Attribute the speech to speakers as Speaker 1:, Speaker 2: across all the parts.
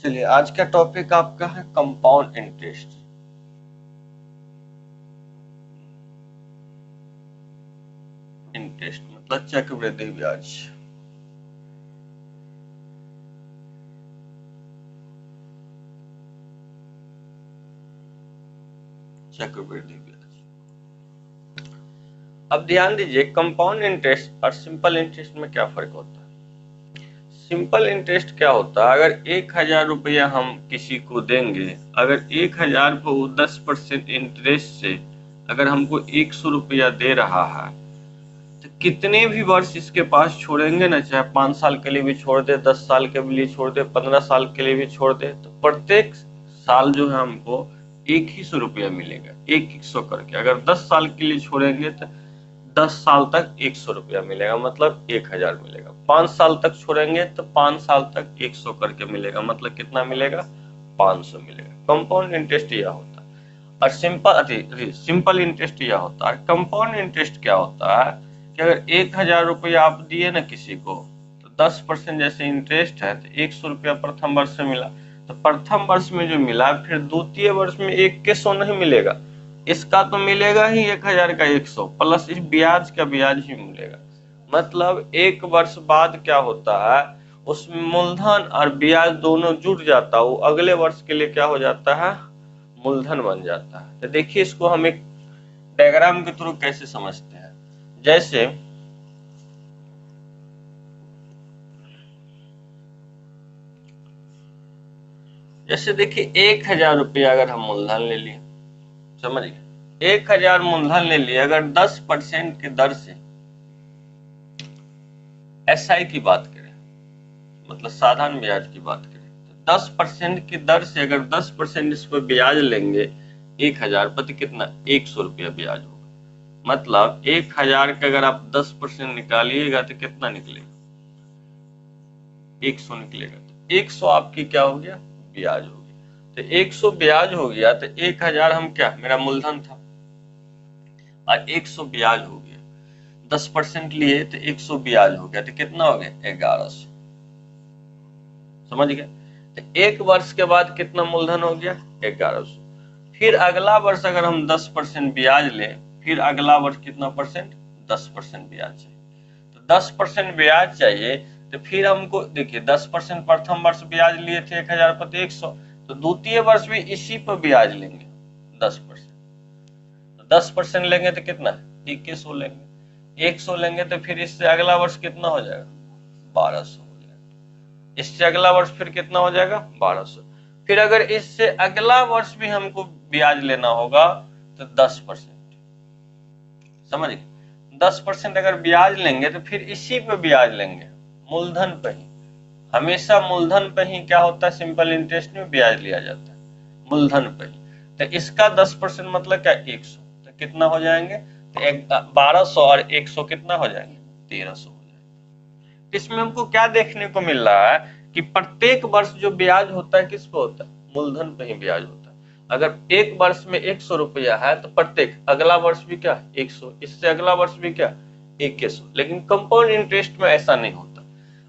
Speaker 1: चलिए, आज का टॉपिक आपका है कंपाउंड इंटरेस्ट। इंटरेस्ट मतलब चक्रवृद्धि ब्याज। चक्रवृद्धि ब्याज। अब ध्यान दीजिए, कंपाउंड इंटरेस्ट और सिंपल इंटरेस्ट में क्या फर्क होता है। सिंपल इंटरेस्ट क्या होता है, अगर 1,000 रुपया हम किसी को देंगे, अगर 1,000 पर वो 10% इंटरेस्ट से अगर हमको 100 रुपया दे रहा है, तो कितने भी वर्ष इसके पास छोड़ेंगे ना, चाहे 5 साल के लिए भी छोड़ दे, 10 साल के लिए छोड़ दे, 15 साल के लिए भी छोड़ दे, तो प्रत्येक साल जो है हमको 100 ही मिलेगा, एक सौ करके। अगर 10 साल के लिए छोड़ेंगे तो 10 साल तक 100 रुपया मिलेगा, मतलब 1,000 मिलेगा। 5 साल तक छोड़ेंगे तो 5 साल तक 100 करके मिलेगा, मतलब कितना मिलेगा, 500 मिलेगा। कंपाउंड इंटरेस्ट यह होता है। और सिंपल इंटरेस्ट यह होता है। कंपाउंड इंटरेस्ट क्या होता है कि अगर 1,000 रुपया आप दिए ना किसी को, तो 10% जैसे इंटरेस्ट है, तो 100 रुपया प्रथम वर्ष में मिला, तो प्रथम वर्ष में जो मिला, फिर द्वितीय वर्ष में 1 के 100 नहीं मिलेगा, इसका तो मिलेगा ही 1,000 का 100 प्लस इस ब्याज का ब्याज ही मिलेगा। मतलब एक वर्ष बाद क्या होता है, उसमें मूलधन और ब्याज दोनों जुड़ जाता है, वो अगले वर्ष के लिए क्या हो जाता है, मूलधन बन जाता है। तो देखिए, इसको हम एक डायग्राम के थ्रू कैसे समझते हैं। जैसे जैसे देखिए, 1,000 रुपया अगर हम मूलधन ले लिए, समझिए 1,000 मूलधन ले लिए, अगर 10% की दर से एसआई की बात करें, मतलब साधारण ब्याज की बात करें, तो 10% की दर से अगर 10% इस पर ब्याज लेंगे 1,000 पर, तो कितना, 100 रुपया ब्याज होगा। मतलब 1,000 का अगर आप 10% निकालिएगा तो कितना निकलेगा, 100 निकलेगा। तो 100 आपकी क्या हो गया, ब्याज हो गया। तो 100 ब्याज हो गया, तो 1,000 हम क्या, मेरा मूलधन था, और 100 ब्याज हो गया। 10% लिए तो 100 ब्याज हो गया, तो कितना हो गया, 1,100। समझ गए। तो एक वर्ष के बाद कितना मूलधन हो गया, 1,100। फिर अगला वर्ष अगर हम 10% ब्याज ले, फिर अगला वर्ष कितना परसेंट, 10% ब्याज चाहिए। तो 10% ब्याज चाहिए, तो फिर हमको देखिए 10% प्रथम वर्ष ब्याज लिए थे 1,000 पर, 100, तो द्वितीय वर्ष भी इसी पर ब्याज लेंगे 10%। तो 10% लेंगे तो कितना, 1,100 लेंगे। 100 लेंगे तो फिर इससे अगला वर्ष कितना हो जाएगा, 1,200 हो जाएगा। इससे अगला वर्ष फिर कितना हो जाएगा, 1,200। फिर अगर इससे अगला वर्ष भी हमको ब्याज लेना होगा तो 10%, समझ गए। 10% अगर ब्याज लेंगे तो फिर इसी पे ब्याज लेंगे, मूलधन पे ही। हमेशा मूलधन पे ही क्या होता है, सिंपल इंटरेस्ट में ब्याज लिया जाता है, मूलधन पे ही। तो इसका 10% मतलब क्या, 100। तो कितना हो जाएंगे, तो 1,200 और 100 कितना हो जाएंगे, 1,300 हो जाएंगे। इसमें हमको क्या देखने को मिल रहा है कि प्रत्येक वर्ष जो ब्याज होता है किस पे होता है, मूलधन पे ही ब्याज होता है। अगर एक वर्ष में 100 रुपया है, तो प्रत्येक अगला वर्ष भी क्या, 100, इससे अगला वर्ष भी क्या, 1,100। लेकिन कंपाउंड इंटरेस्ट में ऐसा नहीं होता।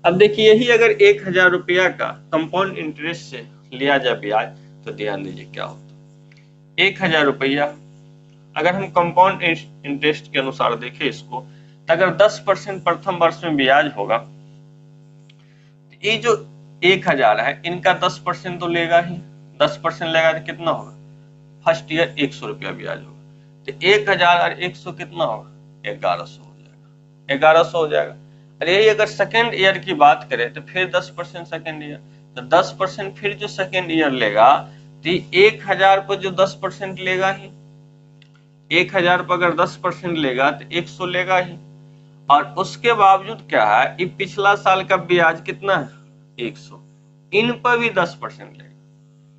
Speaker 1: अब देखिए, यही अगर 1,000 रुपया का कंपाउंड इंटरेस्ट से लिया जाए ब्याज, तो ध्यान दीजिए क्या होता है। 1,000 रुपया अगर हम कंपाउंड इंटरेस्ट के अनुसार देखें इसको, तो अगर 10% प्रथम वर्ष में ब्याज होगा, तो ये जो 1,000 है, इनका 10% तो लेगा ही। 10% लेगा तो कितना होगा, फर्स्ट ईयर 100 रुपया ब्याज होगा। तो 1,000 और 100 कितना होगा, 1,100 हो जाएगा, 1,100 हो जाएगा। और यही अगर सेकेंड ईयर की बात करें, तो फिर 10% सेकेंड ईयर, तो 10% फिर जो सेकेंड ईयर लेगा, तो 1,000 पर जो 10% लेगा ही, 1,000 पर अगर 10% लेगा तो 100 लेगा ही। और उसके बावजूद क्या है, ये पिछला साल का ब्याज कितना है, 100, इन पर भी 10% लेगा,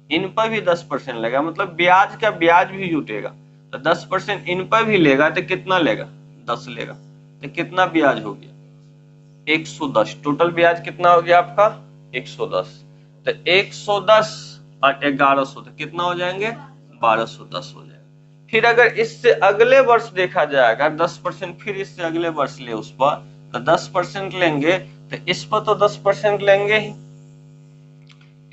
Speaker 1: इन पर भी 10% लेगा, मतलब ब्याज का ब्याज भी जुटेगा। तो 10% इन पर भी लेगा तो कितना लेगा, 10 लेगा। तो कितना ब्याज हो गया, 110। टोटल ब्याज कितना हो गया आपका, 110। तो 110 और 1,100 तो कितना हो जाएंगे, 1,210 हो जाएगा। फिर अगर इससे अगले वर्ष देखा जाएगा, 10% फिर इससे अगले वर्ष ले उस पर, तो 10% लेंगे, तो इस पर तो 10% लेंगे ही,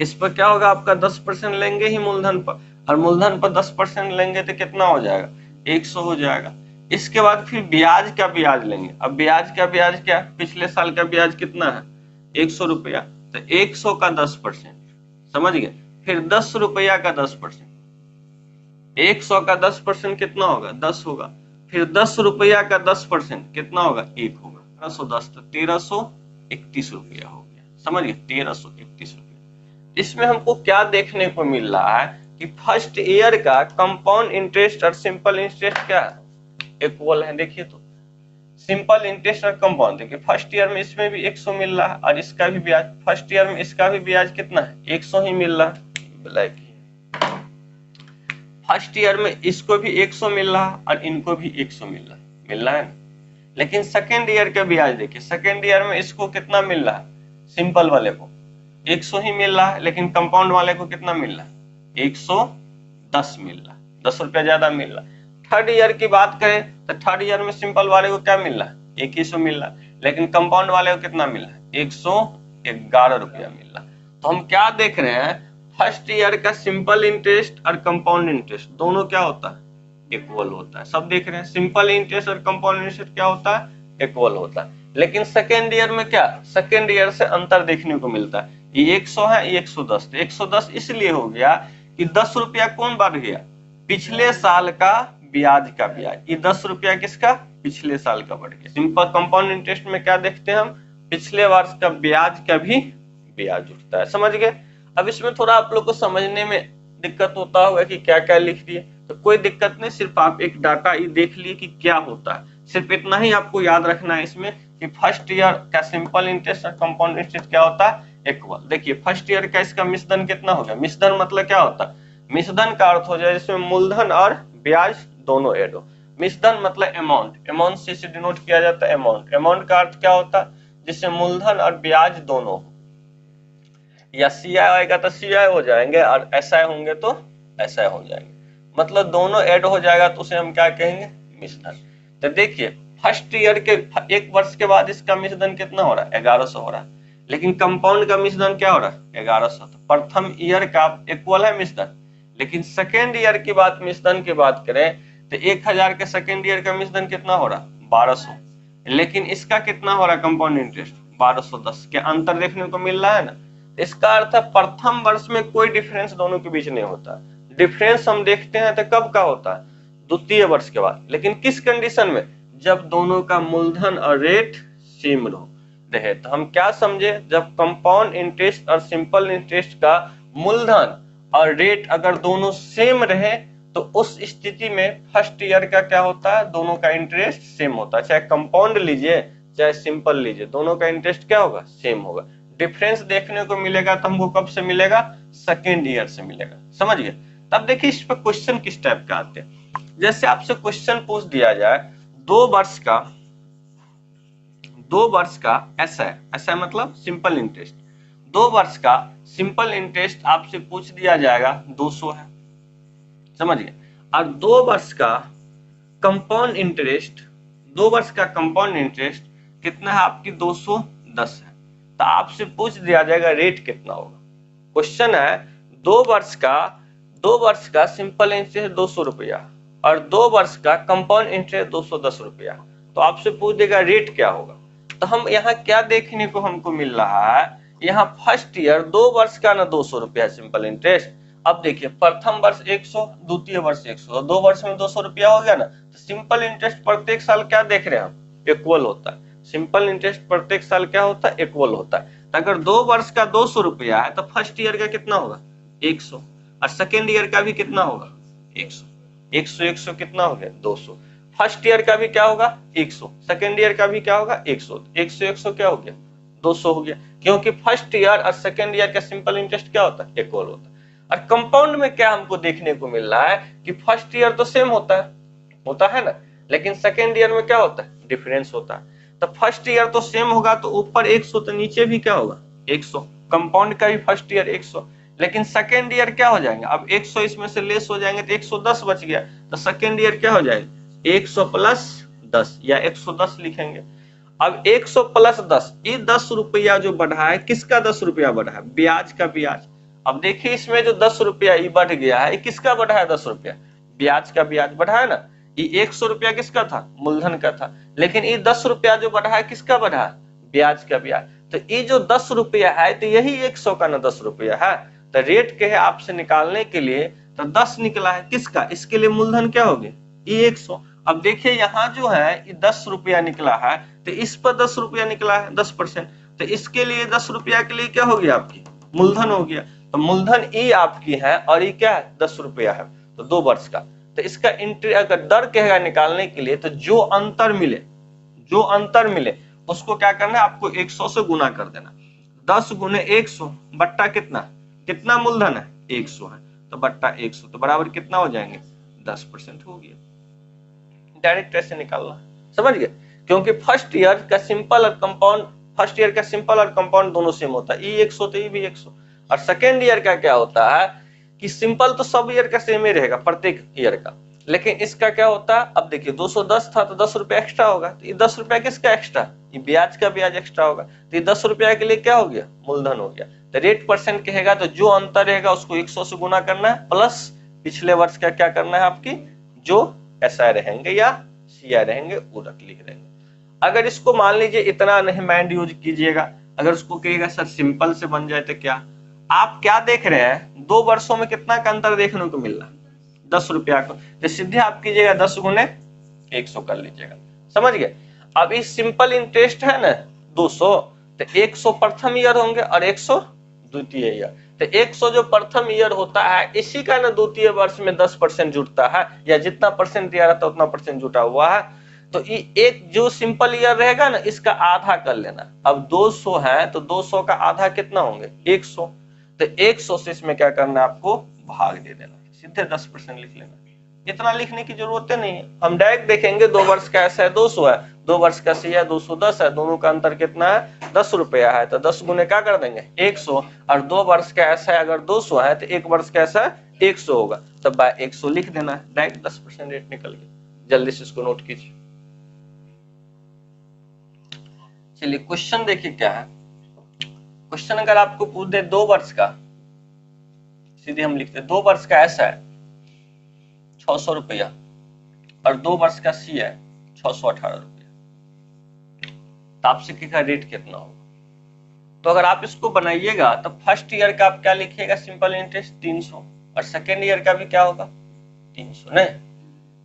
Speaker 1: इस पर क्या होगा, आपका 10% लेंगे ही मूलधन पर, और मूलधन पर 10% लेंगे तो कितना हो जाएगा, 100 हो जाएगा। इसके बाद फिर ब्याज का ब्याज लेंगे। अब ब्याज का ब्याज क्या, पिछले साल का ब्याज कितना है, 100 रुपया, तो 100 का 10%, समझ गए। फिर 10 रुपया का 10%, 100 का 10% कितना होगा, 10 होगा। फिर 10 रुपया का 10% कितना होगा, 1 होगा। 1310 तो 1331 रुपया हो गया, समझ गए, 1331 रुपया। इसमें हमको क्या देखने को मिल रहा है कि फर्स्ट ईयर का कंपाउंड इंटरेस्ट और सिंपल इंटरेस्ट क्या है, इक्वल है। देखिए तो सिंपल इंटरेस्ट और कंपाउंड, देखिए फर्स्ट ईयर में इसमें भी 100 मिल रहा है और इसका भी ब्याज, फर्स्ट ईयर में इसका भी ब्याज कितना है, 100 ही मिल रहा है। ब्लैक फर्स्ट ईयर में इसको भी 100 मिल रहा है और इनको भी 100 मिल रहा है ना। लेकिन सेकेंड ईयर का ब्याज देखिए, सेकेंड ईयर में इसको कितना मिल रहा है, सिंपल वाले को 100 ही मिल रहा है, लेकिन कंपाउंड वाले को कितना मिल रहा है, 110 मिल रहा है, 10 रुपया ज्यादा मिल रहा है। थर्ड ईयर की बात करें तो थर्ड ईयर में सिंपल वाले को क्या मिल रहा है, 100 मिल रहा है, लेकिन कंपाउंड वाले को कितना मिल रहा है, 111 रुपया मिल रहा है। तो हम क्या देख रहे हैं, फर्स्ट ईयर का सिंपल इंटरेस्ट और कंपाउंड इंटरेस्ट दोनों क्या होता है, इक्वल होता है। सब देख रहे हैं, सिंपल इंटरेस्ट और कंपाउंड इंटरेस्ट क्या होता है, इक्वल होता है। लेकिन सेकेंड ईयर में क्या, सेकेंड ईयर से अंतर देखने को मिलता है। ये 100 है, ये 110, तो 110 इसलिए हो गया कि 10 रुपया कौन बढ़ गया, पिछले साल का ब्याज का ब्याज। ये 10 रुपया किसका, पिछले साल का बढ़ गया। सिंपल कंपाउंड इंटरेस्ट में क्या देखते हैं हम, पिछले वर्ष का ब्याज का भी ब्याज उठता है, समझ गए। अब इसमें थोड़ा आप लोग को समझने में दिक्कत होता होगा कि क्या क्या लिख दिए, तो कोई दिक्कत नहीं, सिर्फ आप एक डाटा ये देख लिए कि क्या होता है, सिर्फ इतना ही आपको याद रखना है इसमें कि फर्स्ट ईयर का सिंपल इंटरेस्ट और कंपाउंड इंटरेस्ट क्या होता है, इक्वल। देखिए फर्स्ट ईयर का इसका मिश्रधन कितना हो गया, मिश्रधन मतलब क्या होता है, मिश्रधन का अर्थ हो जाए जिसमें मूलधन और ब्याज दोनों ऐड हो। मिश्रधन मतलब अमाउंट, अमाउंट से डिनोट किया जाता है अमाउंट। अमाउंट का अर्थ क्या होता है, जिससे मूलधन और ब्याज दोनों हो, या सी आई आएगा तो सी आई हो जाएंगे और एस आई होंगे तो एस आई हो जाएंगे, मतलब दोनों ऐड हो जाएगा तो उसे हम क्या कहेंगे, मिश्रधन। तो देखिए फर्स्ट ईयर के एक वर्ष के बाद इसका मिश्रधन कितना हो रहा है, 1100 हो रहा है, लेकिन कंपाउंड का मिश्रधन क्या हो रहा है, 1100। तो प्रथम ईयर का इक्वल है मिश्रधन, लेकिन सेकेंड ईयर की बात, मिश्रधन की बात करें तो 1000 के सेकेंड ईयर का मिश्रधन कितना हो रहा है, 1200, लेकिन इसका कितना हो रहा है कंपाउंड इंटरेस्ट 1210 के अंतर देखने को मिल रहा है ना। इसका अर्थ है प्रथम वर्ष में कोई डिफरेंस दोनों के बीच नहीं होता। डिफरेंस हम देखते हैं तो कब का होता है, द्वितीय वर्ष के बाद, लेकिन किस कंडीशन में, जब दोनों का मूलधन और रेट सेम रहे। तो हम क्या समझे, जब कंपाउंड इंटरेस्ट और सिंपल इंटरेस्ट का मूलधन और रेट अगर दोनों सेम रहे तो उस स्थिति में फर्स्ट ईयर का क्या होता है, दोनों का इंटरेस्ट सेम होता है। चाहे कंपाउंड लीजिए चाहे सिंपल लीजिए, दोनों का इंटरेस्ट क्या होगा, सेम होगा। डिफरेंस देखने को मिलेगा तो हमको कब से मिलेगा, सेकेंड ईयर से मिलेगा, समझ गए। तब देखिए इस पर क्वेश्चन किस टाइप का आते हैं, जैसे आपसे क्वेश्चन पूछ दिया जाए 2 वर्ष का ऐसा मतलब सिंपल इंटरेस्ट, 2 वर्ष का सिंपल इंटरेस्ट आपसे पूछ दिया जाएगा 200 है, समझ गए। और 2 वर्ष का कंपाउंड इंटरेस्ट, 2 वर्ष का कंपाउंड इंटरेस्ट कितना है आपकी, 210 है। तो आपसे पूछ दिया जाएगा रेट कितना होगा। क्वेश्चन है 2 वर्ष का सिंपल इंटरेस्ट 200 रुपया और 2 वर्ष का कंपाउंड इंटरेस्ट 210 रुपया, तो आपसे पूछ देगा रेट क्या होगा। तो हम यहाँ क्या देखने को हमको मिल रहा है, यहाँ फर्स्ट ईयर 2 वर्ष का ना 200 रुपया सिंपल इंटरेस्ट। अब देखिए प्रथम वर्ष 100, द्वितीय वर्ष 100, 2 वर्ष में 200 रुपया हो गया ना। तो सिंपल इंटरेस्ट प्रत्येक साल क्या देख रहे हैं हम, इक्वल होता है। सिंपल इंटरेस्ट प्रत्येक साल क्या होता है, इक्वल होता है। तो अगर 2 वर्ष का 200 रुपया है तो फर्स्ट ईयर का कितना होगा, 100, और सेकेंड ईयर का भी कितना होगा, 100। 100 कितना हो गया, 200। फर्स्ट ईयर का भी क्या होगा, 100, सेकेंड ईयर का भी क्या होगा, 100। 100 क्या हो गया, 200 हो गया, क्योंकि फर्स्ट ईयर और सेकेंड ईयर का सिंपल इंटरेस्ट क्या होता है, इक्वल होता है। और कंपाउंड में क्या हमको देखने को मिल रहा है कि फर्स्ट ईयर तो सेम होता है ना, लेकिन सेकेंड ईयर में क्या होता है, डिफरेंस होता है। तो फर्स्ट ईयर तो सेम होगा तो ऊपर 100, तो नीचे भी क्या होगा, 100। कंपाउंड का भी फर्स्ट ईयर 100, लेकिन सेकेंड ईयर क्या हो जाएंगे, अब 100 इसमें से लेस हो जाएंगे तो 110 बच गया। तो सेकेंड ईयर क्या हो जाएगा, 100 प्लस 10 या 110 लिखेंगे। अब 100 प्लस 10, ये 10 रुपया जो बढ़ा है, किसका 10 रुपया बढ़ा है, ब्याज का ब्याज। अब देखिए इसमें जो 10 रुपया ये बढ़ गया है, ये किसका बढ़ा है? 10 रुपया ब्याज का ब्याज बढ़ा है ना। ये 100 रुपया किसका था? मूलधन का था। लेकिन ये 10 रुपया जो बढ़ा है किसका बढ़ा है? ब्याज का ब्याज। तो ये जो 10 रुपया है तो यही 100 का ना 10 रुपया है। तो रेट के है आपसे निकालने के लिए तो 10 निकला है किसका? इसके लिए मूलधन क्या हो गया? ये 100। अब देखिए यहाँ जो है ये 10 रुपया निकला है तो इस पर 10 रुपया निकला है 10%। तो इसके लिए 10 रुपया के लिए क्या हो गया? आपकी मूलधन हो गया। तो मूलधन ये आपकी है और ये क्या है? 10 रुपया है। तो 2 वर्ष का। तो इसका इंट्री अगर दर कहेगा निकालने के लिए तो जो अंतर मिले उसको क्या करना है? आपको 100 से गुना कर देना। 10 गुने 100 बट्टा कितना मूलधन है? 100 है। तो बट्टा 100 तो बराबर कितना हो जाएंगे? 10% हो गया। डायरेक्ट ऐसे निकालना, समझ गए? क्योंकि फर्स्ट ईयर का सिंपल और कंपाउंड दोनों सेम होता है। ये 100 तो ये भी 100। और सेकेंड ईयर का क्या होता है कि सिंपल तो सब ईयर का सेम ही रहेगा प्रत्येक ईयर का, लेकिन इसका क्या होता है? अब देखिए 210 था तो 10 रुपया एक्स्ट्रा होगा। तो ये 10 रुपया किसका एक्स्ट्रा? ये ब्याज का ब्याज एक्स्ट्रा होगा। तो ये 10 रुपया के लिए क्या हो गया? मूलधन हो गया। तो रेट परसेंट कहेगा तो जो अंतर रहेगा उसको 100 से गुना करना है प्लस पिछले वर्ष का क्या करना है? आपकी जो एसआई रहेंगे या सीआई रहेंगे वो लिख देंगे। अगर इसको मान लीजिए इतना नहीं माइंड यूज कीजिएगा, अगर उसको कहिएगा सर सिंपल से बन जाए तो क्या? आप क्या देख रहे हैं? 2 वर्षों में कितना का अंतर देखने को मिल रहा है? 10 रुपया को। तो सीधे आप कीजिएगा 10 गुने 100 कर लीजिएगा, समझ गए? अब इस सिंपल इंटरेस्ट है ना 200, तो 100 प्रथम ईयर होंगे और 100 द्वितीय ईयर। तो 100 जो प्रथम ईयर होता है इसी का ना द्वितीय वर्ष में 10% जुटता है, या जितना परसेंट दिया रहता है उतना परसेंट जुटा हुआ है। तो एक जो सिंपल ईयर रहेगा ना इसका आधा कर लेना। अब 200 है तो 200 का आधा कितना होंगे? 100। तो 100 से इसमें क्या करना है? आपको भाग दे देना, सीधे 10% लिख लेना। इतना लिखने की जरूरत नहीं है। हम डायरेक्ट देखेंगे 2 वर्ष का ऐसा है 200 है, 2 वर्ष का सी है 210 है, दोनों का अंतर कितना है? 10 रुपया है। तो 10 गुने क्या कर देंगे? 100। और 2 वर्ष का ऐसा है अगर 200 है तो 1 वर्ष का ऐसा है 100 होगा, तो बाय 100 लिख देना है। डायरेक्ट 10% रेट निकल गया। जल्दी से इसको नोट कीजिए। चलिए क्वेश्चन देखिए क्या है। क्वेश्चन अगर आपको पूछ दे 2 वर्ष का, सीधे हम लिखते 2 वर्ष का ऐसा है 600 रुपया और 2 वर्ष का सी है 618 रुपया, तो आपसे कहेगा रेट कितना होगा? तो अगर आप इसको बनाइएगा तो फर्स्ट ईयर का आप क्या लिखिएगा? सिंपल इंटरेस्ट 300, और सेकेंड ईयर का भी क्या होगा? 300 नहीं।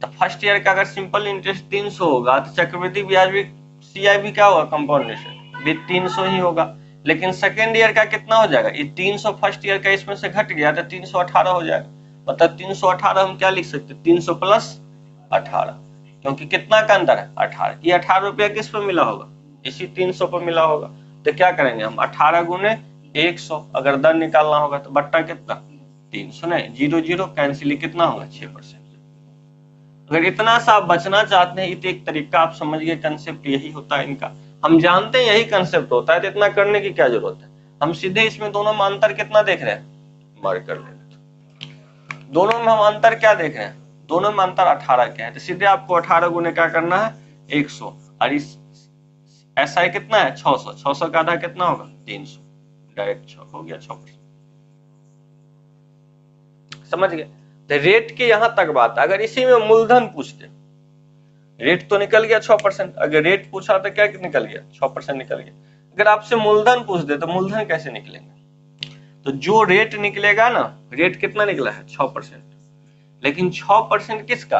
Speaker 1: तो फर्स्ट ईयर का अगर सिंपल इंटरेस्ट 300 होगा तो चक्रवृद्धि ब्याज भी सीआई भी क्या होगा? कंपाउंडेशन भी 300 ही होगा। लेकिन सेकेंड ईयर का कितना हो जाएगा? ये 300 फर्स्ट ईयर का इसमें से घट गया तो 318 हो जाएगा। मतलब 318 हम क्या लिख सकते? 300 प्लस 18, क्योंकि कितना का अंदर है? 18। ये 18 रुपया किस पर मिला होगा? इसी 300 पर मिला होगा। तो क्या करेंगे हम? 18 गुने 100 अगर दर निकालना होगा तो बट्टा कितना? 300 नहीं, 0 0 कैंसिल, कितना होगा? 6%। अगर इतना सा आप बचना चाहते हैं तो एक तरीका आप समझ गए, कंसेप्ट यही होता है इनका। हम जानते हैं यही कंसेप्ट होता है तो इतना करने की क्या जरूरत है? हम सीधे इसमें दोनों में अंतर कितना देख रहे हैं? मार्क कर लेंगे। दोनों में हम अंतर क्या देख रहे हैं? दोनों में अंतर 18 क्या है, तो सीधे आपको 18 गुने क्या करना है? 100। और इस ऐसा है कितना है? 600। 600 का आधा कितना होगा? 300। डायरेक्ट 6 हो गया 6%। समझ गए? तो रेट की यहां तक बात। अगर इसी में मूलधन पूछते, रेट तो निकल गया 6%। अगर रेट पूछा तो क्या निकल गया? 6% निकल गया। अगर आपसे मूलधन पूछ दे तो मूलधन कैसे निकलेंगे? तो जो रेट निकलेगा ना, रेट कितना निकला है? 6%। लेकिन 6% किसका?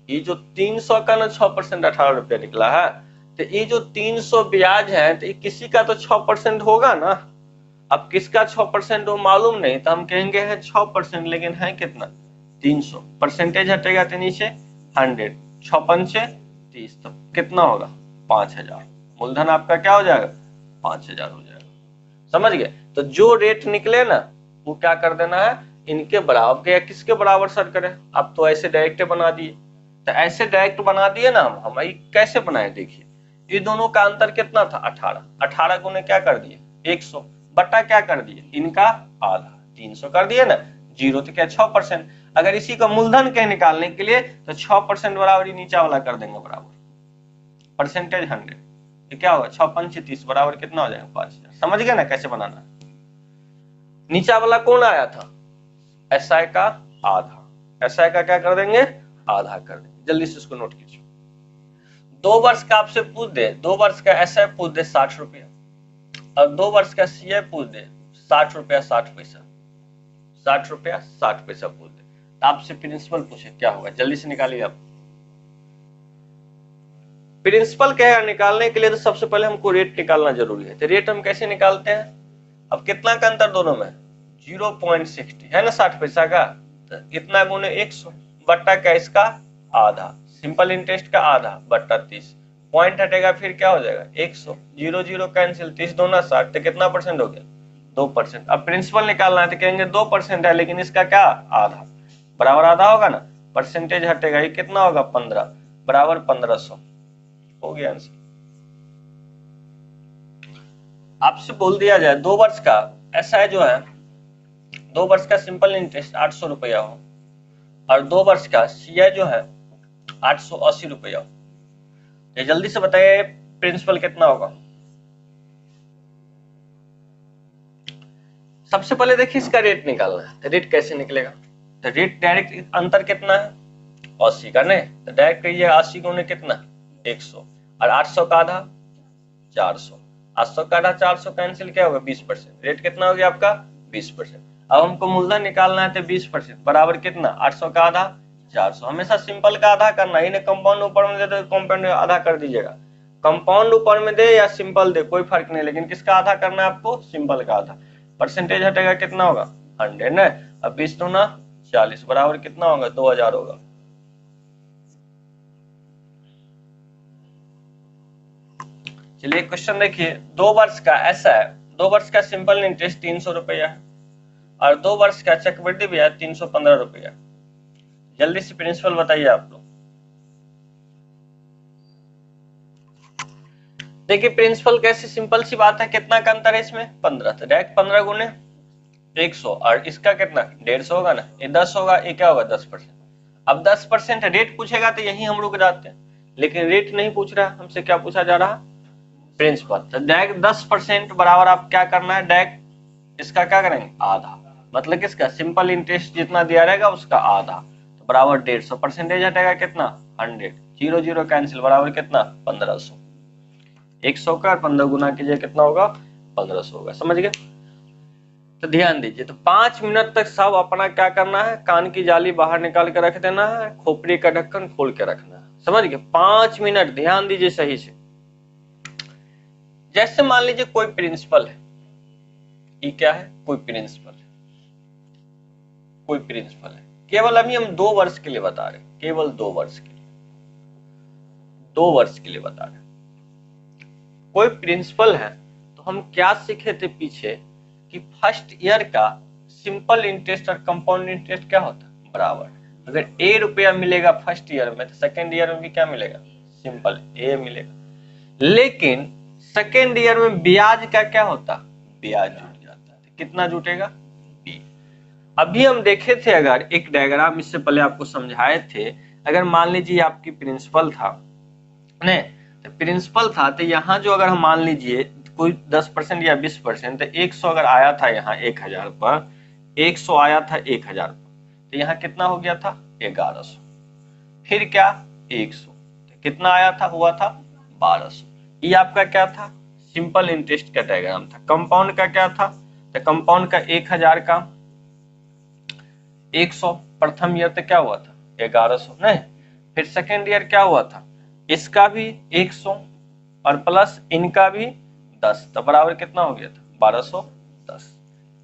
Speaker 1: ये जो 300 का ना 6% 18 रुपया निकला है, तो ये जो 300 ब्याज है तो ये किसी का तो 6% होगा ना। अब किसका 6% हो मालूम नहीं, तो हम कहेंगे है 6%, लेकिन है कितना? 300। परसेंटेज हटेगा तो नीचे 100, 6 पंचे 30, तो कितना होगा? 5000। मूलधन आपका क्या हो जाएगा? 5000 हो जाएगा। समझ गए? तो जो रेट निकले ना वो क्या कर देना है? इनके बराबर या किसके बराबर सर करें? आप तो ऐसे डायरेक्ट बना दिए। तो ऐसे डायरेक्ट बना दिए ना हम कैसे बनाए? देखिए ये दोनों का अंतर कितना था? 18। 18 को ने क्या कर दिए? 100 बट्टा क्या कर दिए? इनका आधा 300 कर दिए ना। 0 तो क्या 6%। अगर इसी का मूलधन के निकालने के लिए तो 6% बराबर नीचा वाला कर देंगे बराबर परसेंटेज 100। ये क्या होगा? 6 पंच 30 बराबर कितना हो जाएगा? 5000। समझ गए ना कैसे बनाना? नीचा वाला कौन आया था, एसआई का आधा, एसआई का क्या कर देंगे, आधा कर देंगे। जल्दी से इसको नोट कीजिए। 2 वर्ष का आपसे पूछ दे, 2 वर्ष का एसआई पूछ दे 60 रुपया, और 2 वर्ष का सीआई पूछ दे 60 रुपया 60 पैसा, 60 रुपया 60 पैसा पूछ दे, तो आपसे प्रिंसिपल पूछे क्या होगा, जल्दी से निकालिए आप। प्रिंसिपल कहेगा निकालने के लिए तो सबसे पहले हमको रेट निकालना जरूरी है। तो रेट हम कैसे निकालते हैं, अब कितना का अंतर दोनों में, 0.60 है ना 60 पैसा का, तो इतना गुने 100 बट्टा क्या इसका आधा, सिंपल इंटरेस्ट का आधा बट्टा 30, पॉइंट हटेगा फिर क्या हो जाएगा 100, 0 0 कैंसिल, 30 दूना 60, तो कितना परसेंट हो गया 2%। अब प्रिंसिपल निकालना है तो कहेंगे 2% है, लेकिन इसका क्या आधा, बराबर आधा होगा ना, परसेंटेज हटेगा, ये कितना होगा 15 बराबर 1500 हो गया आंसर। आपसे बोल दिया जाए 2 वर्ष का ऐसा है जो है, 2 वर्ष का सिंपल इंटरेस्ट 800 रुपया हो और 2 वर्ष का सीआई जो है 880 रुपया हो, ये जल्दी से बताइए प्रिंसिपल कितना होगा। सबसे पहले देखिए इसका रेट निकालना है, तो रेट कैसे निकलेगा, तो रेट डायरेक्ट अंतर कितना है 80 का, नहीं तो डायरेक्ट कहिए 80 गुने कितना 100, और 800 का आधा 400, 800 का आधा 400 कैंसिल क्या होगा 20%, रेट कितना हो गया आपका 20%। अब हमको मूलधन निकालना है तो 20% बराबर कितना 800 का आधा 400, हमेशा सिंपल का आधा करना ही, कंपाउंड ऊपर में दे तो कंपाउंड आधा कर दीजिएगा, कंपाउंड ऊपर में दे या सिंपल दे कोई फर्क नहीं, लेकिन किसका आधा करना है आपको, सिंपल का आधा। परसेंटेज हटेगा कितना होगा 100 ना, अब 20 दूना 40 बराबर कितना होगा 2000 होगा। चलिए क्वेश्चन देखिए, 2 वर्ष का ऐसा है, 2 वर्ष का सिंपल इंटरेस्ट 300 रुपया है और 2 वर्ष का चक्रवृद्धि ब्याज 315 रुपया। जल्दी से प्रिंसिपल बताइए आप लोग। देखिए प्रिंसिपल कैसे, सिंपल सी बात है, कितना का अंतर है इसमें 15, तो डायरेक्ट 15 गुने 100 और इसका कितना 150 होगा ना, ये 10 होगा, ये क्या होगा 10%। अब 10% रेट पूछेगा तो यही हम रुक जाते हैं, लेकिन रेट नहीं पूछ रहा, हमसे क्या पूछा जा रहा प्रिंसिपल, तो डायरेक्ट 10% बराबर आप क्या करना है, डायरेक्ट इसका क्या करेंगे आधा, मतलब किसका सिंपल इंटरेस्ट जितना दिया रहेगा उसका आधा, तो बराबर 150, परसेंटेज हटेगा कितना 100, 0 0 कैंसिल बराबर कितना 1500, 100 का 15 गुना कीजिए कितना होगा 1500 होगा, समझ गए। तो ध्यान दीजिए, तो 5 मिनट तक सब अपना क्या करना है, कान की जाली बाहर निकाल के रख देना है, खोपड़ी का ढक्कन खोल के रखना है, समझ गए 5 मिनट, ध्यान दीजिए सही से। जैसे मान लीजिए कोई प्रिंसिपल है, ये क्या है कोई प्रिंसिपल है, कोई प्रिंसिपल है, केवल अभी हम 2 वर्ष के लिए बता रहे, केवल 2 वर्ष के लिए, 2 वर्ष के लिए बता रहे। कोई प्रिंसिपल है तो हम क्या सीखे थे पीछे कि फर्स्ट ईयर का सिंपल इंटरेस्ट और कंपाउंड इंटरेस्ट क्या होता है बराबर, अगर ए रुपया मिलेगा फर्स्ट ईयर में तो सेकेंड ईयर में भी क्या मिलेगा सिंपल ए मिलेगा, लेकिन सेकेंड ईयर में ब्याज का क्या होता ब्याज जुट जाता है, कितना जुटेगा बी। अभी हम देखे थे, अगर एक डायग्राम इससे पहले आपको समझाए थे, अगर मान लीजिए आपकी प्रिंसिपल था नहीं, तो प्रिंसिपल था तो यहाँ जो अगर हम मान लीजिए कोई 10% या 20%, तो 100 अगर आया था यहाँ 1000 पर, 100 आया था 1000 पर, तो यहाँ कितना हो गया था 1100, फिर क्या 100, तो कितना आया था हुआ था 1200। ये आपका क्या था सिंपल इंटरेस्ट का डायग्राम था। कंपाउंड का क्या था, तो कंपाउंड का 1000 का 100 प्रथम ईयर तक क्या हुआ था 1100 नहीं, फिर सेकेंड ईयर क्या हुआ था इसका भी 100 और प्लस इनका भी 10, तो बराबर कितना हो गया था 1210।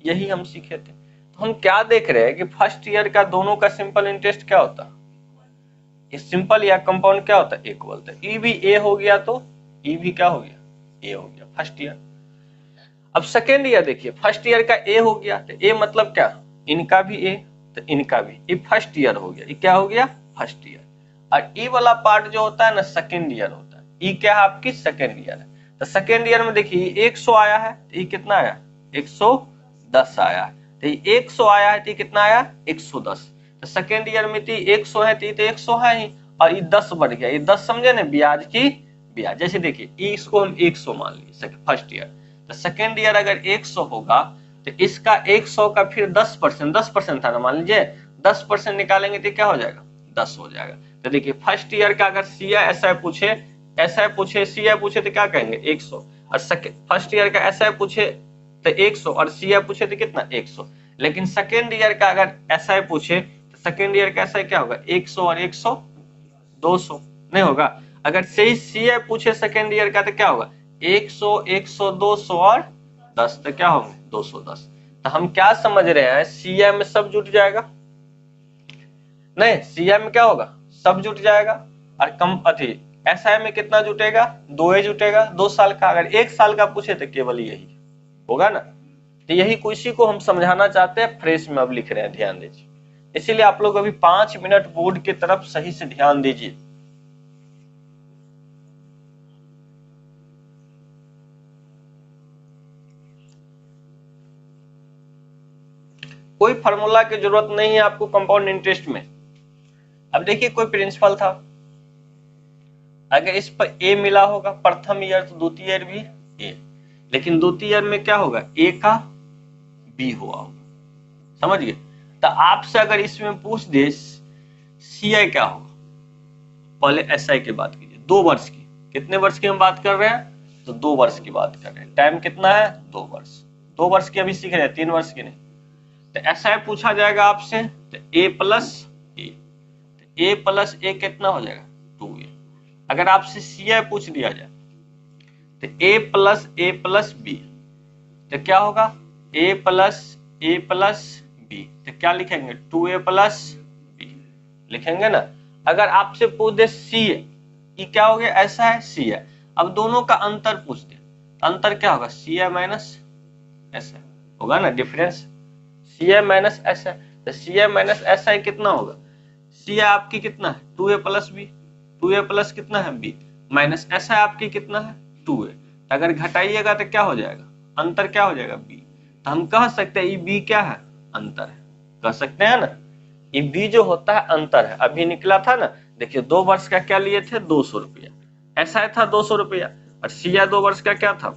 Speaker 1: यही हम सीखे थे। तो हम क्या देख रहे हैं कि फर्स्ट ईयर का दोनों का सिंपल इंटरेस्ट क्या होता, सिंपल या कंपाउंड क्या होता इक्वल, तो ई भी ए हो गया तो ई भी क्या हो गया ए हो गया फर्स्ट ईयर। अब सेकेंड ईयर देखिए, फर्स्ट ईयर का ए हो गया तो ए मतलब क्या इनका भी ए तो इनका भी, ये फर्स्ट ईयर हो गया, ये क्या हो गया फर्स्ट ईयर। और ई वाला पार्ट जो होता है ना सेकेंड ईयर होता है, ई क्या है आपकी सेकेंड ईयर है। तो सेकेंड ईयर में देखिए 100 आया है तो ये कितना आया 110 आया है, तो ये 100 आया है तो ये कितना आया 110, तो सेकेंड ईयर में 100 है तो 100 है ही, और ये 10 बढ़ गया, ये 10 समझे ना ब्याज की ब्याज। जैसे देखिए इसको हम 100 मान लीजिए फर्स्ट ईयर, तो सेकेंड ईयर अगर 100 होगा तो इसका 100 का फिर 10% था ना, मान लीजिए 10% निकालेंगे तो क्या हो जाएगा, 10 हो जाएगा। तो देखिए फर्स्ट ईयर का अगर सीआई एसआई पूछे सीआई पूछे तो क्या कहेंगे 100, और फर्स्ट ईयर का एसआई पूछे तो 100 और सीआई पूछे तो कितना 100। लेकिन सेकेंड ईयर का अगर एसआई पूछे तो सेकेंड ईयर का एसआई क्या होगा 100 और 100 200 नहीं होगा। अगर सही सीआई पूछे सेकेंड ईयर का तो क्या होगा 100 100 200 और 10, तो क्या होंगे 210। तो हम क्या समझ रहे हैं, सीआई में सब जुट जाएगा, नहीं सीआई में क्या होगा सब जुट जाएगा, और कम अथी एसआई में कितना जुटेगा 2 ही जुटेगा 2 साल का। अगर 1 साल का पूछे तो केवल यही होगा ना। तो यही इसी को हम समझाना चाहते हैं, फ्रेश में अब लिख रहे हैं, ध्यान दीजिए। इसीलिए आप लोग अभी 5 मिनट बोर्ड की तरफ सही से ध्यान दीजिए। कोई फार्मूला की जरूरत नहीं है आपको कंपाउंड इंटरेस्ट में। अब देखिए कोई प्रिंसिपल था, अगर इस पर ए मिला होगा प्रथम ईयर तो द्वितीय ईयर भी ए, लेकिन द्वितीय ईयर में क्या होगा ए का बी हुआ होगा, समझ गए। तो आपसे अगर इसमें पूछ दे सीआई क्या होगा, पहले एसआई की बात कीजिए 2 वर्ष की, कितने वर्ष की हम बात कर रहे हैं तो 2 वर्ष की बात कर रहे हैं। टाइम कितना है 2 वर्ष, 2 वर्ष की अभी सीख रहे हैं 3 वर्ष की नहीं। तो एसआई पूछा जाएगा आपसे तो ए प्लस ए कितना हो जाएगा 2a। अगर आपसे सीआई पूछ दिया जाए तो ए प्लस बी तो क्या होगा ए प्लस बी, तो क्या लिखेंगे 2a प्लस बी लिखेंगे ना। अगर आपसे पूछ दे सी ये क्या हो गया ऐसा है सी है, अब दोनों का अंतर पूछ दे, अंतर क्या होगा सी आई माइनस ऐसा होगा ना, डिफरेंस सी आई माइनस ऐसा। तो सी आई माइनस ऐसा कितना होगा, सी आई आपकी कितना है 2a plus B, 2a plus कितना है बी, माइनस ऐसा आपकी कितना है 2a। अगर घटाइएगा तो क्या हो जाएगा अंतर क्या हो जाएगा बी। तो हम कह सकते हैं ये बी क्या है अंतर है, कह सकते हैं ना ये बी जो होता है अंतर है। अभी निकला था ना, देखिए 2 वर्ष का क्या लिए थे 200 रुपया, ऐसा था 200 रुपया, और सीआई 2 वर्ष का क्या था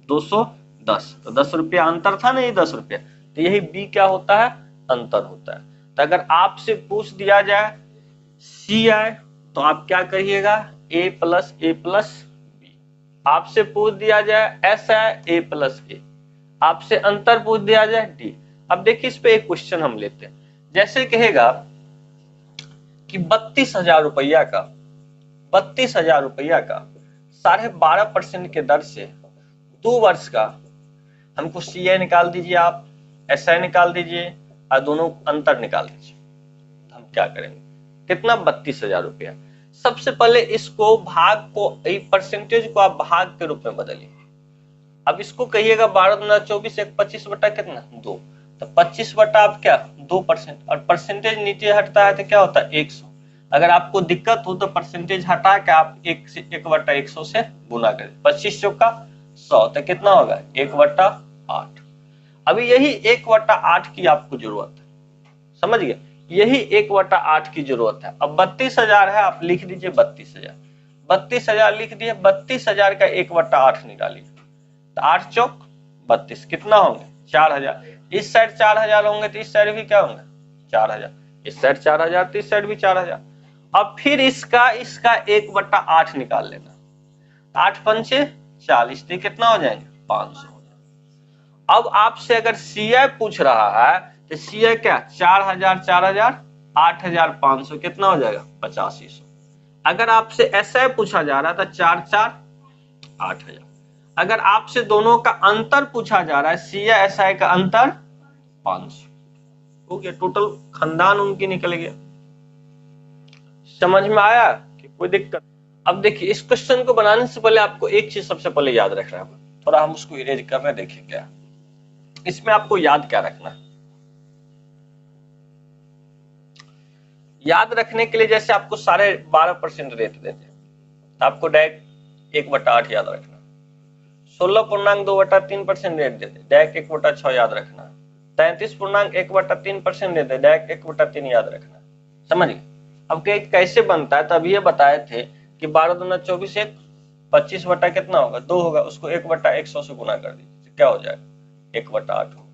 Speaker 1: 210, तो 10 रुपया अंतर था ना ये 10 रुपया, तो यही बी क्या होता है अंतर होता है। तो अगर आपसे पूछ दिया जाए सीआई तो आप क्या करिएगा ए प्लस बी। आपसे पूछ दिया जाए एसआई ए प्लस ए, आपसे अंतर पूछ दिया जाए डी। अब देखिए इस पे एक क्वेश्चन हम लेते हैं, जैसे कहेगा कि 32,000 रुपया का 12.5% के दर से 2 वर्ष का हमको सीआई निकाल दीजिए, आप एसआई निकाल दीजिए और दोनों अंतर निकाल दीजिए। तो हम क्या करेंगे कितना 32,000 रुपया। सबसे पहले इसको भाग को परसेंटेज को आप भाग के रूप में बदलिए। अब इसको कहिएगा 12×24 एक 25 बटा कितना 2, तो 25 बटा आप क्या 2%, और परसेंटेज नीचे हटता है तो क्या होता है 100। अगर आपको दिक्कत हो तो परसेंटेज हटा के आप 1/100 से गुना करें, 25 चौका 100 तो कितना होगा 1/8। अभी यही 1/8 की आपको जरूरत है, समझ गए, यही 1/8 की जरूरत है। अब 32,000 है, आप लिख दीजिए 32,000 लिख दिए, 32,000 का 1/8 निकालिए, तो 8 चौक 32 कितना होंगे 4,000। इस साइड 4,000 होंगे तो इस साइड भी क्या होंगे 4,000, इस साइड 4,000 तो इस साइड भी 4,000। अब फिर इसका 1/8 निकाल लेना, 8 पंचे 40, तो कितना हो जाएंगे 500 हो जाएंगे। अब आपसे अगर सीआई पूछ रहा है तो सीआई क्या 4,000 8,500 कितना हो जाएगा 8500। अगर आपसे एसआई पूछा जा रहा था 4 8,000। अगर आपसे दोनों का अंतर पूछा जा रहा है सीआई एसआई का अंतर 500 हो गया, टोटल खानदान उनकी निकल गया। समझ में आया कि कोई दिक्कत। अब देखिए इस क्वेश्चन को बनाने से पहले आपको एक चीज सबसे पहले याद रखना है, थोड़ा हम उसको इरेज कर रहे हैं, देखिए क्या इसमें आपको याद क्या रखना है। याद रखने के लिए जैसे आपको 12.5% रेट देते हैं तो आपको डायरेक्ट 1/8 याद रखना, 16.2/3% रेट देते डायरेक्ट 1/6 याद रखना, 33.1/3% देते डायरेक्ट 1/3 याद रखना, समझिए। अब कैसे बनता है, तब ये बताए थे कि 12×24 एक 25 बटा कितना होगा 2 होगा, उसको 1/100 से गुना कर दीजिए क्या हो जाएगा 1/8 होगा।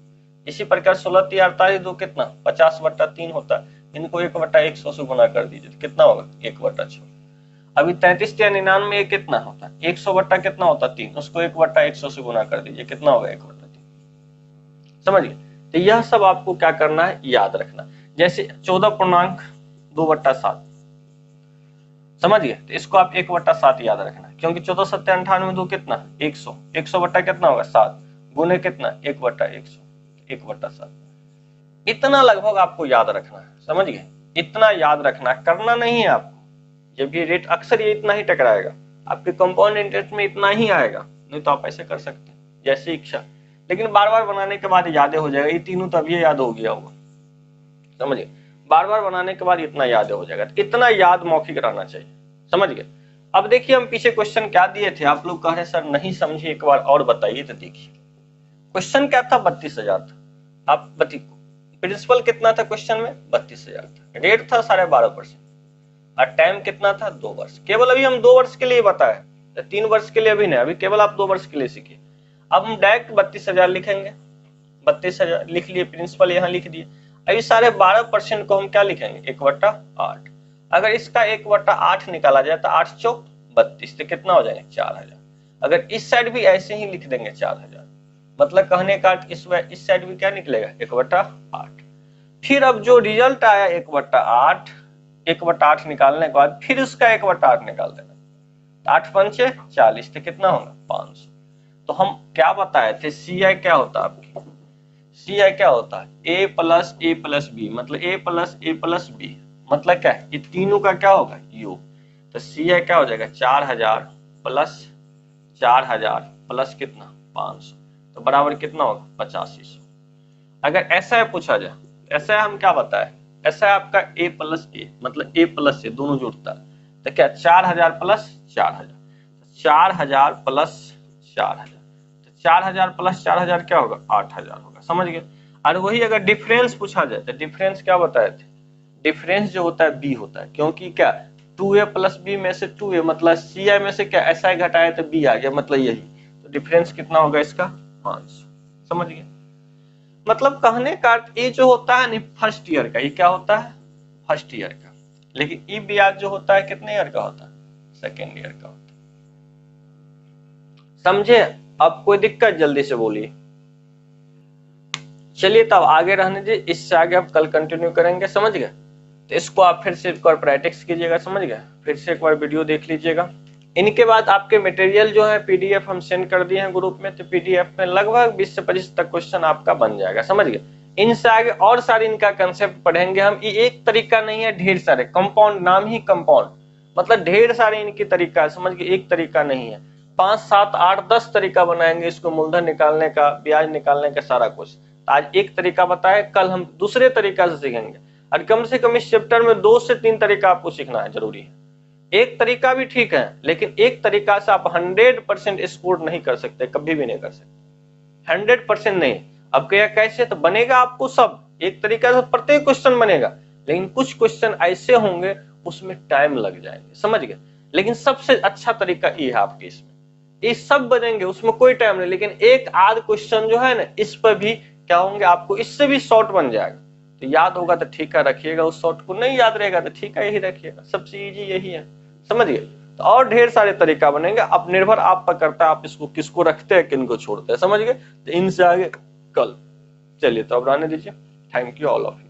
Speaker 1: इसी प्रकार 16 3 48 2 कितना 50/3 होता है। इनको 1/100 से गुना कर दीजिए तो कितना होगा 1/6। अभी 33 3 99 कितना होता है 100 कितना होता है 3, उसको 1/100 से गुना कर दीजिए कितना होगा 1/3। समझ गए। तो यह सब आपको क्या करना है याद रखना। जैसे 14.2/7 समझ गए, तो इसको आप 1/7 याद रखना, क्योंकि 14 7 98 2 कितना 100, 100 बट्टा कितना होगा 7 गुने कितना 1/100 1/7। इतना लगभग आपको याद रखना है। समझ गए, इतना याद रखना, करना नहीं है आपको। जब ये रेट अक्सर ये इतना ही टकराएगा, आपके कंपाउंड इंटरेस्ट में इतना ही आएगा, नहीं तो आप ऐसे कर सकते हैं जैसे इच्छा, लेकिन बार बार बनाने के बाद याद हो जाएगा। ये तीनों तो अभी याद हो गया होगा। समझिए, बार बार बनाने के बाद इतना याद हो जाएगा। इतना याद मौखिक रहना चाहिए। समझ गए। अब देखिए हम पीछे क्वेश्चन क्या दिए थे, आप लोग कह रहे सर नहीं समझे, एक बार और बताइए। तो देखिए क्वेश्चन क्या था 32,000 था। आप प्रिंसिपल कितना था क्वेश्चन में 32,000 था, रेट था 12.5% और टाइम कितना था 2 वर्ष। केवल अभी हम 2 वर्ष के लिए बताए, 3 वर्ष के लिए अभी नहीं, अभी केवल आप 2 वर्ष के लिए सीखिए। अब हम डायरेक्ट 32,000 लिखेंगे, 32,000 लिख लिए, प्रिंसिपल यहाँ लिख दिए। अभी 12.5% को हम क्या लिखेंगे 1/8। अगर इसका 1/8 निकाला जाए तो 8 चौक 32, तो कितना हो जाएगा 4,000। अगर इस साइड भी ऐसे ही लिख देंगे 4,000, मतलब कहने का इस साइड भी क्या निकलेगा 1/8। फिर अब जो रिजल्ट आया 1/8, 1/8 निकालने के बाद फिर उसका 1/8 निकाल देना, 8 पंचे 40, तो कितना होगा 500। तो हम क्या बताए थे, सी आई क्या होता है आपकी, सी आई क्या होता है a plus a plus B, मतलब a plus a plus B, मतलब क्या है, ये तीनों का क्या होगा योग। तो सी आई क्या हो जाएगा 4,000 प्लस 4,000 प्लस कितना 500, तो बराबर कितना होगा 8500। अगर ऐसा है पूछा जाए, ऐसा है हम क्या बताए, ऐसा है आपका a प्लस a, मतलब a प्लस a दोनों जुड़ता है, तो क्या 4,000 प्लस 4,000, 4,000 प्लस 4,000, 4,000 प्लस 4,000 क्या होगा 8,000 होगा। समझ गए। और वही अगर डिफरेंस पूछा जाए तो डिफरेंस क्या बताए थे, डिफरेंस जो होता है बी होता है, क्योंकि क्या 2a प्लस बी में से 2a, मतलब सी आई में से क्या ऐसा घटाया तो बी आ गया, मतलब यही, तो डिफरेंस कितना होगा इसका 500। समझ गए। मतलब कहने का ये जो होता है ना फर्स्ट ईयर का, ये क्या होता है फर्स्ट ईयर का, लेकिन ई ब्याज जो होता है कितने ईयर का होता है सेकेंड ईयर का होता है। समझे। अब कोई दिक्कत जल्दी से बोलिए। चलिए तब आगे रहने दीजिए, इससे आगे आप कल कंटिन्यू करेंगे। समझ गए। तो इसको आप फिर से एक बार प्रैक्टिस कीजिएगा। समझ गए, फिर से एक बार वीडियो देख लीजिएगा। इनके बाद आपके मटेरियल जो है पीडीएफ हम सेंड कर दिए हैं ग्रुप में, तो पीडीएफ में लगभग 20 से 25 तक क्वेश्चन आपका बन जाएगा। समझ गए। इनसे आगे और सारे इनका कंसेप्ट पढ़ेंगे हम। ये एक तरीका नहीं है, ढेर सारे कंपाउंड, नाम ही कंपाउंड, मतलब ढेर सारे इनकी तरीका है। समझ गए, एक तरीका नहीं है, 5 7 8 10 तरीका बनाएंगे इसको, मूलधन निकालने का, ब्याज निकालने का, सारा कुछ। आज एक तरीका बताए, कल हम दूसरे तरीका से सीखेंगे। और कम से कम इस चैप्टर में 2 से 3 तरीका आपको सीखना है, जरूरी है। एक तरीका भी ठीक है, लेकिन एक तरीका से आप 100% स्कोर नहीं कर सकते, कभी भी नहीं कर सकते, 100% नहीं। अब क्या कैसे तो बनेगा आपको सब, एक तरीका से प्रत्येक क्वेश्चन बनेगा, लेकिन कुछ क्वेश्चन ऐसे होंगे उसमें टाइम लग जाएंगे। समझ गए। लेकिन सबसे अच्छा तरीका ये है आपके, इसमें ये सब बनेंगे, उसमें कोई टाइम नहीं, लेकिन एक आध क्वेश्चन जो है ना, इस पर भी क्या होंगे आपको, इससे भी शॉर्ट बन जाएगा। तो याद होगा तो ठीक है रखिएगा उस शॉर्ट को, नहीं याद रहेगा तो ठीक है यही रखिएगा, सबसे इजी यही है। समझिए। तो और ढेर सारे तरीका बनेंगे, अब निर्भर आप पर करता है आप इसको किसको रखते हैं किनको छोड़ते हैं। समझ गए। तो इनसे आगे कल। चलिए तो अब रहने दीजिए। Thank you all of you.